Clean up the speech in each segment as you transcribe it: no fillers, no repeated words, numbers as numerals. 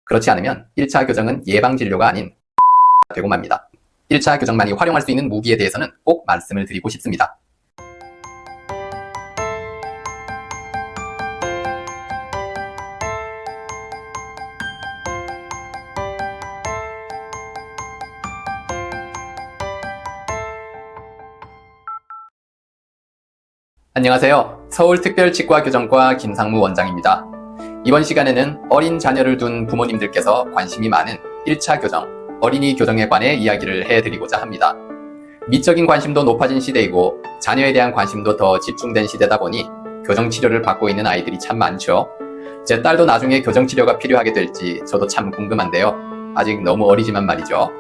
그렇지 않으면 1차 교정은 예방진료가 아닌 되고 맙니다. 1차 교정만이 활용할 수 있는 무기에 대해서는 꼭 말씀을 드리고 싶습니다. 안녕하세요. 서울특별치과교정과 김상무 원장입니다. 이번 시간에는 어린 자녀를 둔 부모님들께서 관심이 많은 1차 교정, 어린이 교정에 관해 이야기를 해드리고자 합니다. 미적인 관심도 높아진 시대이고 자녀에 대한 관심도 더 집중된 시대다 보니 교정치료를 받고 있는 아이들이 참 많죠. 제 딸도 나중에 교정치료가 필요하게 될지 저도 참 궁금한데요. 아직 너무 어리지만 말이죠.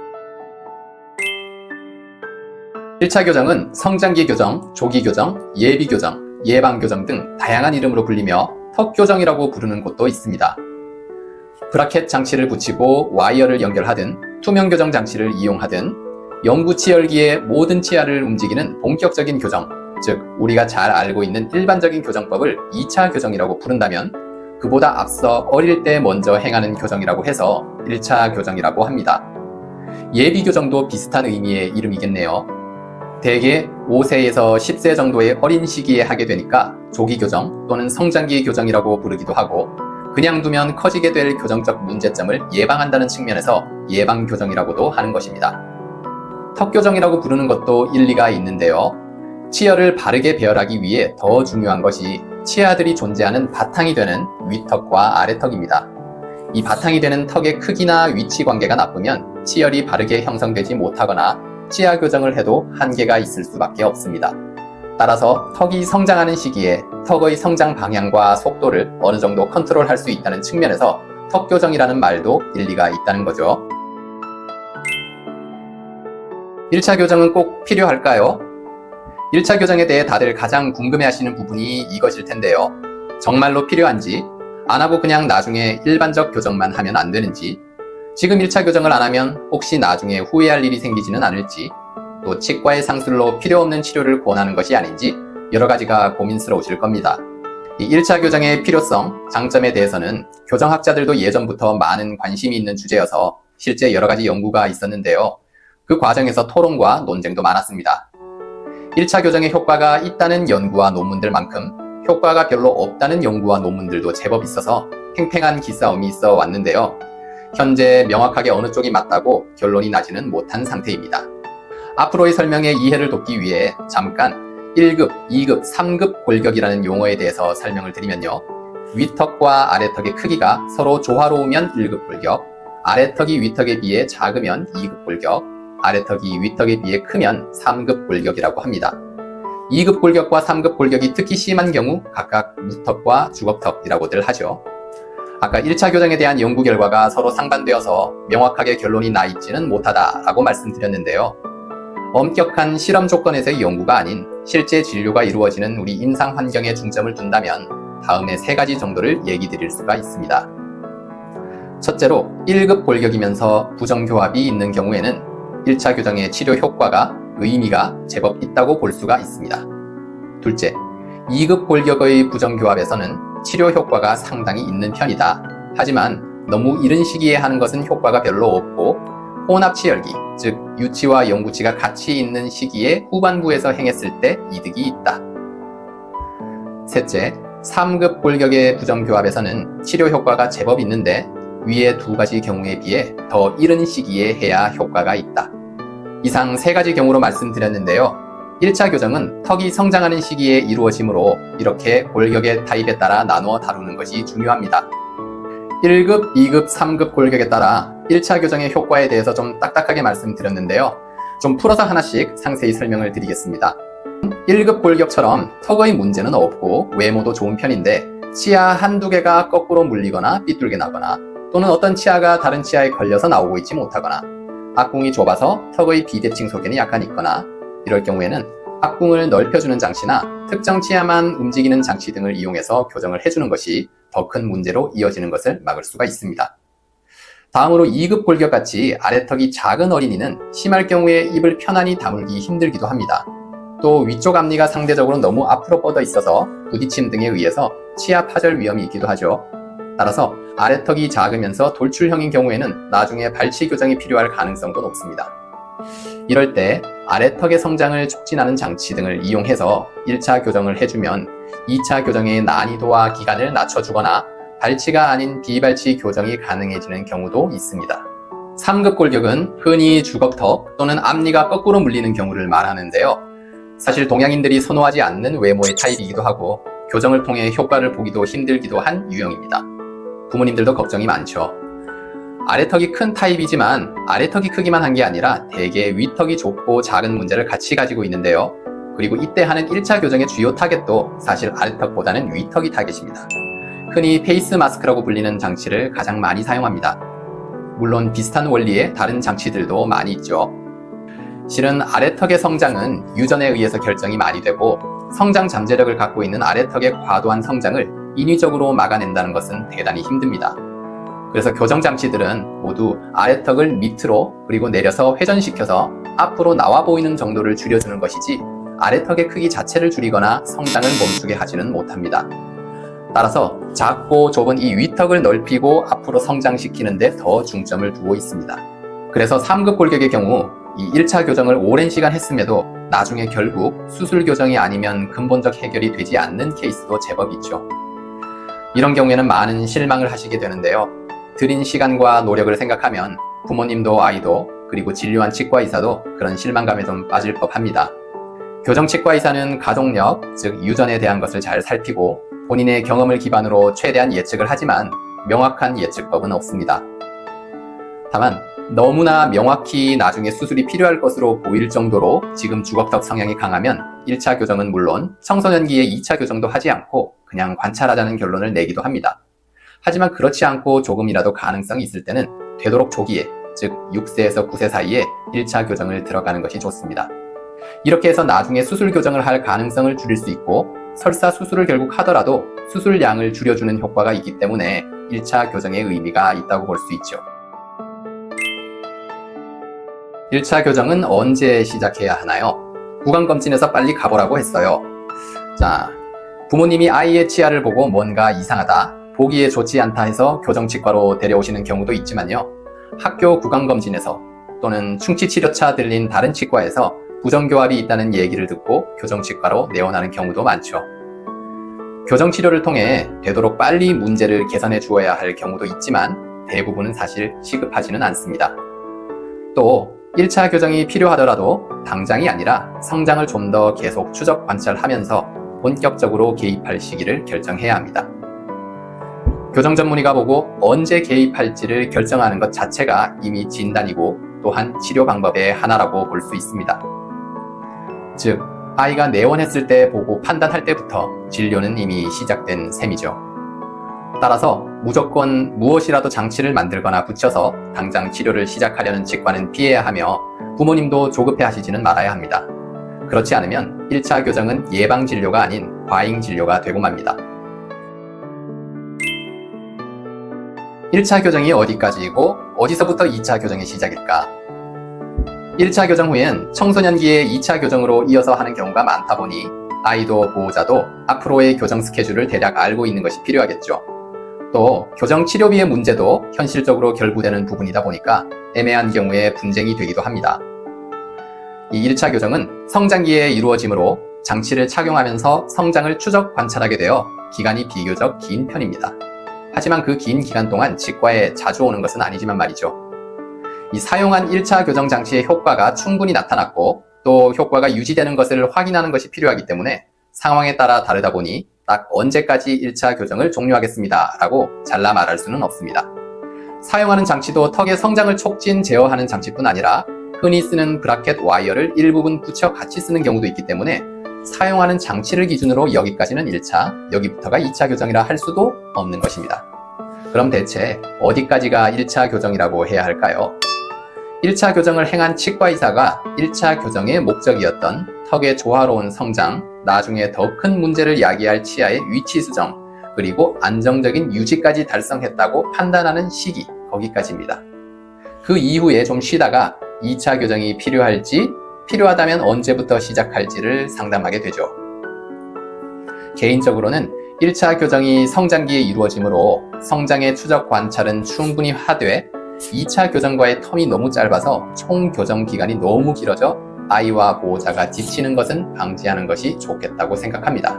1차 교정은 성장기 교정, 조기 교정, 예비 교정, 예방 교정 등 다양한 이름으로 불리며 턱 교정이라고 부르는 곳도 있습니다. 브라켓 장치를 붙이고 와이어를 연결하든 투명 교정 장치를 이용하든 영구 치열기에 모든 치아를 움직이는 본격적인 교정, 즉 우리가 잘 알고 있는 일반적인 교정법을 2차 교정이라고 부른다면 그보다 앞서 어릴 때 먼저 행하는 교정이라고 해서 1차 교정이라고 합니다. 예비 교정도 비슷한 의미의 이름이겠네요. 대개 5세에서 10세 정도의 어린 시기에 하게 되니까 조기 교정 또는 성장기 교정이라고 부르기도 하고 그냥 두면 커지게 될 교정적 문제점을 예방한다는 측면에서 예방 교정이라고도 하는 것입니다. 턱 교정이라고 부르는 것도 일리가 있는데요. 치열을 바르게 배열하기 위해 더 중요한 것이 치아들이 존재하는 바탕이 되는 윗턱과 아래턱입니다. 이 바탕이 되는 턱의 크기나 위치 관계가 나쁘면 치열이 바르게 형성되지 못하거나 치아 교정을 해도 한계가 있을 수밖에 없습니다. 따라서 턱이 성장하는 시기에 턱의 성장 방향과 속도를 어느 정도 컨트롤할 수 있다는 측면에서 턱 교정이라는 말도 일리가 있다는 거죠. 1차 교정은 꼭 필요할까요? 1차 교정에 대해 다들 가장 궁금해하시는 부분이 이것일 텐데요. 정말로 필요한지, 안 하고 그냥 나중에 일반적 교정만 하면 안 되는지, 지금 1차 교정을 안 하면 혹시 나중에 후회할 일이 생기지는 않을지, 또 치과의 상술로 필요 없는 치료를 권하는 것이 아닌지 여러 가지가 고민스러우실 겁니다. 이 1차 교정의 필요성, 장점에 대해서는 교정학자들도 예전부터 많은 관심이 있는 주제여서 실제 여러 가지 연구가 있었는데요. 그 과정에서 토론과 논쟁도 많았습니다. 1차 교정의 효과가 있다는 연구와 논문들만큼 효과가 별로 없다는 연구와 논문들도 제법 있어서 팽팽한 기싸움이 있어 왔는데요. 현재 명확하게 어느 쪽이 맞다고 결론이 나지는 못한 상태입니다. 앞으로의 설명에 이해를 돕기 위해 잠깐 1급, 2급, 3급 골격이라는 용어에 대해서 설명을 드리면요. 윗턱과 아래턱의 크기가 서로 조화로우면 1급 골격, 아래턱이 윗턱에 비해 작으면 2급 골격, 아래턱이 윗턱에 비해 크면 3급 골격이라고 합니다. 2급 골격과 3급 골격이 특히 심한 경우 각각 무턱과 주걱턱이라고들 하죠. 아까 1차 교정에 대한 연구 결과가 서로 상반되어서 명확하게 결론이 나 있지는 못하다라고 말씀드렸는데요. 엄격한 실험 조건에서의 연구가 아닌 실제 진료가 이루어지는 우리 임상 환경에 중점을 둔다면 다음에 3가지 정도를 얘기 드릴 수가 있습니다. 첫째로 1급 골격이면서 부정교합이 있는 경우에는 1차 교정의 치료 효과가 의미가 제법 있다고 볼 수가 있습니다. 둘째, 2급 골격의 부정교합에서는 치료 효과가 상당히 있는 편이다. 하지만 너무 이른 시기에 하는 것은 효과가 별로 없고 혼합치열기, 즉 유치와 영구치가 같이 있는 시기에 후반부에서 행했을 때 이득이 있다. 셋째, 3급 골격의 부정교합에서는 치료 효과가 제법 있는데 위의 2가지 경우에 비해 더 이른 시기에 해야 효과가 있다. 이상 3가지 경우로 말씀드렸는데요. 1차 교정은 턱이 성장하는 시기에 이루어지므로 이렇게 골격의 타입에 따라 나누어 다루는 것이 중요합니다. 1급, 2급, 3급 골격에 따라 1차 교정의 효과에 대해서 좀 딱딱하게 말씀드렸는데요. 좀 풀어서 하나씩 상세히 설명을 드리겠습니다. 1급 골격처럼 턱의 문제는 없고 외모도 좋은 편인데 치아 한두 개가 거꾸로 물리거나 삐뚤게 나거나 또는 어떤 치아가 다른 치아에 걸려서 나오고 있지 못하거나 악궁이 좁아서 턱의 비대칭 소견이 약간 있거나 이럴 경우에는 악궁을 넓혀주는 장치나 특정 치아만 움직이는 장치 등을 이용해서 교정을 해주는 것이 더 큰 문제로 이어지는 것을 막을 수가 있습니다. 다음으로 2급 골격같이 아래턱이 작은 어린이는 심할 경우에 입을 편안히 다물기 힘들기도 합니다. 또 위쪽 앞니가 상대적으로 너무 앞으로 뻗어 있어서 부딪힘 등에 의해서 치아 파절 위험이 있기도 하죠. 따라서 아래턱이 작으면서 돌출형인 경우에는 나중에 발치 교정이 필요할 가능성도 높습니다. 이럴 때 아래턱의 성장을 촉진하는 장치 등을 이용해서 1차 교정을 해주면 2차 교정의 난이도와 기간을 낮춰주거나 발치가 아닌 비발치 교정이 가능해지는 경우도 있습니다. 3급 골격은 흔히 주걱턱 또는 앞니가 거꾸로 물리는 경우를 말하는데요. 사실 동양인들이 선호하지 않는 외모의 타입이기도 하고 교정을 통해 효과를 보기도 힘들기도 한 유형입니다. 부모님들도 걱정이 많죠. 아래턱이 큰 타입이지만 아래턱이 크기만 한 게 아니라 대개 위턱이 좁고 작은 문제를 같이 가지고 있는데요. 그리고 이때 하는 1차 교정의 주요 타겟도 사실 아래턱보다는 위턱이 타겟입니다. 흔히 페이스 마스크라고 불리는 장치를 가장 많이 사용합니다. 물론 비슷한 원리의 다른 장치들도 많이 있죠. 실은 아래턱의 성장은 유전에 의해서 결정이 많이 되고 성장 잠재력을 갖고 있는 아래턱의 과도한 성장을 인위적으로 막아낸다는 것은 대단히 힘듭니다. 그래서 교정 장치들은 모두 아래턱을 밑으로 그리고 내려서 회전시켜서 앞으로 나와 보이는 정도를 줄여주는 것이지 아래턱의 크기 자체를 줄이거나 성장을 멈추게 하지는 못합니다. 따라서 작고 좁은 이 위턱을 넓히고 앞으로 성장시키는 데 더 중점을 두고 있습니다. 그래서 3급 골격의 경우 이 1차 교정을 오랜 시간 했음에도 나중에 결국 수술 교정이 아니면 근본적 해결이 되지 않는 케이스도 제법 있죠. 이런 경우에는 많은 실망을 하시게 되는데요. 들인 시간과 노력을 생각하면 부모님도 아이도 그리고 진료한 치과의사도 그런 실망감에 좀 빠질 법합니다. 교정 치과의사는 가족력, 즉 유전에 대한 것을 잘 살피고 본인의 경험을 기반으로 최대한 예측을 하지만 명확한 예측법은 없습니다. 다만 너무나 명확히 나중에 수술이 필요할 것으로 보일 정도로 지금 주걱턱 성향이 강하면 1차 교정은 물론 청소년기에 2차 교정도 하지 않고 그냥 관찰하자는 결론을 내기도 합니다. 하지만 그렇지 않고 조금이라도 가능성이 있을 때는 되도록 초기에, 즉 6세에서 9세 사이에 1차 교정을 들어가는 것이 좋습니다. 이렇게 해서 나중에 수술 교정을 할 가능성을 줄일 수 있고 설사 수술을 결국 하더라도 수술량을 줄여주는 효과가 있기 때문에 1차 교정의 의미가 있다고 볼 수 있죠. 1차 교정은 언제 시작해야 하나요? 구강검진에서 빨리 가보라고 했어요. 자, 부모님이 아이의 치아를 보고 뭔가 이상하다, 보기에 좋지 않다 해서 교정치과로 데려오시는 경우도 있지만요. 학교 구강검진에서 또는 충치치료차 들린 다른 치과에서 부정교합이 있다는 얘기를 듣고 교정치과로 내원하는 경우도 많죠. 교정치료를 통해 되도록 빨리 문제를 개선해 주어야 할 경우도 있지만 대부분은 사실 시급하지는 않습니다. 또 1차 교정이 필요하더라도 당장이 아니라 성장을 좀 더 계속 추적 관찰하면서 본격적으로 개입할 시기를 결정해야 합니다. 교정 전문의가 보고 언제 개입할지를 결정하는 것 자체가 이미 진단이고 또한 치료 방법의 하나라고 볼 수 있습니다. 즉, 아이가 내원했을 때 보고 판단할 때부터 진료는 이미 시작된 셈이죠. 따라서 무조건 무엇이라도 장치를 만들거나 붙여서 당장 치료를 시작하려는 치과는 피해야 하며 부모님도 조급해 하시지는 말아야 합니다. 그렇지 않으면 1차 교정은 예방 진료가 아닌 과잉 진료가 되고 맙니다. 1차 교정이 어디까지이고 어디서부터 2차 교정의 시작일까? 1차 교정 후엔 청소년기에 2차 교정으로 이어서 하는 경우가 많다 보니 아이도 보호자도 앞으로의 교정 스케줄을 대략 알고 있는 것이 필요하겠죠. 또 교정 치료비의 문제도 현실적으로 결부되는 부분이다 보니까 애매한 경우에 분쟁이 되기도 합니다. 이 1차 교정은 성장기에 이루어지므로 장치를 착용하면서 성장을 추적 관찰하게 되어 기간이 비교적 긴 편입니다. 하지만 그 긴 기간 동안 치과에 자주 오는 것은 아니지만 말이죠. 이 사용한 1차 교정 장치의 효과가 충분히 나타났고 또 효과가 유지되는 것을 확인하는 것이 필요하기 때문에 상황에 따라 다르다 보니 딱 언제까지 1차 교정을 종료하겠습니다 라고 잘라 말할 수는 없습니다. 사용하는 장치도 턱의 성장을 촉진 제어하는 장치뿐 아니라 흔히 쓰는 브라켓 와이어를 일부분 붙여 같이 쓰는 경우도 있기 때문에 사용하는 장치를 기준으로 여기까지는 1차, 여기부터가 2차 교정이라 할 수도 없는 것입니다. 그럼 대체 어디까지가 1차 교정이라고 해야 할까요? 1차 교정을 행한 치과의사가 1차 교정의 목적이었던 턱의 조화로운 성장, 나중에 더 큰 문제를 야기할 치아의 위치 수정, 그리고 안정적인 유지까지 달성했다고 판단하는 시기, 거기까지입니다. 그 이후에 좀 쉬다가 2차 교정이 필요할지, 필요하다면 언제부터 시작할지를 상담하게 되죠. 개인적으로는 1차 교정이 성장기에 이루어지므로 성장의 추적 관찰은 충분히 하되 2차 교정과의 텀이 너무 짧아서 총 교정 기간이 너무 길어져 아이와 보호자가 지치는 것은 방지하는 것이 좋겠다고 생각합니다.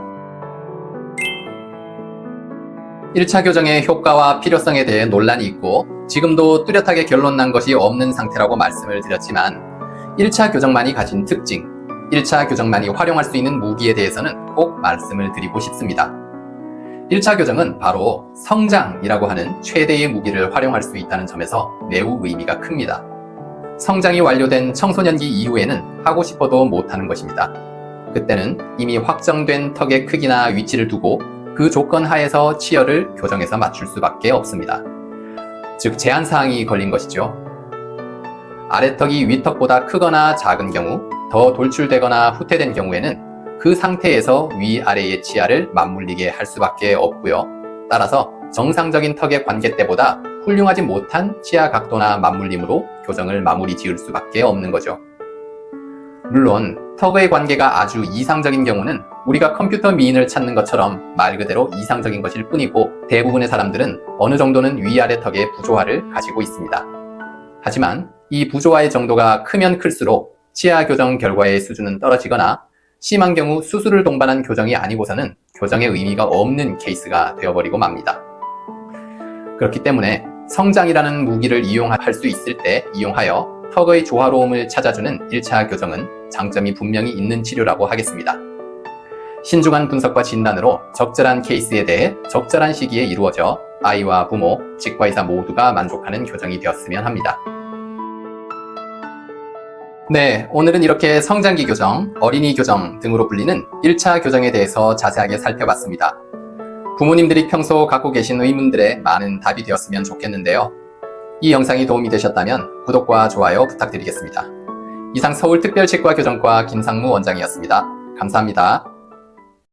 1차 교정의 효과와 필요성에 대해 논란이 있고 지금도 뚜렷하게 결론난 것이 없는 상태라고 말씀을 드렸지만 1차 교정만이 가진 특징, 1차 교정만이 활용할 수 있는 무기에 대해서는 꼭 말씀을 드리고 싶습니다. 1차 교정은 바로 성장이라고 하는 최대의 무기를 활용할 수 있다는 점에서 매우 의미가 큽니다. 성장이 완료된 청소년기 이후에는 하고 싶어도 못하는 것입니다. 그때는 이미 확정된 턱의 크기나 위치를 두고 그 조건 하에서 치열을 교정해서 맞출 수밖에 없습니다. 즉 제한사항이 걸린 것이죠. 아래턱이 위턱보다 크거나 작은 경우, 더 돌출되거나 후퇴된 경우에는 그 상태에서 위아래의 치아를 맞물리게 할 수밖에 없고요. 따라서 정상적인 턱의 관계 때보다 훌륭하지 못한 치아 각도나 맞물림으로 교정을 마무리 지을 수밖에 없는 거죠. 물론 턱의 관계가 아주 이상적인 경우는 우리가 컴퓨터 미인을 찾는 것처럼 말 그대로 이상적인 것일 뿐이고 대부분의 사람들은 어느 정도는 위아래 턱의 부조화를 가지고 있습니다. 하지만 이 부조화의 정도가 크면 클수록 치아 교정 결과의 수준은 떨어지거나 심한 경우 수술을 동반한 교정이 아니고서는 교정의 의미가 없는 케이스가 되어버리고 맙니다. 그렇기 때문에 성장이라는 무기를 이용할 수 있을 때 이용하여 턱의 조화로움을 찾아주는 1차 교정은 장점이 분명히 있는 치료라고 하겠습니다. 신중한 분석과 진단으로 적절한 케이스에 대해 적절한 시기에 이루어져 아이와 부모, 치과의사 모두가 만족하는 교정이 되었으면 합니다. 네, 오늘은 이렇게 성장기 교정, 어린이 교정 등으로 불리는 1차 교정에 대해서 자세하게 살펴봤습니다. 부모님들이 평소 갖고 계신 의문들에 많은 답이 되었으면 좋겠는데요. 이 영상이 도움이 되셨다면 구독과 좋아요 부탁드리겠습니다. 이상 서울특별치과교정과 김상무 원장이었습니다. 감사합니다.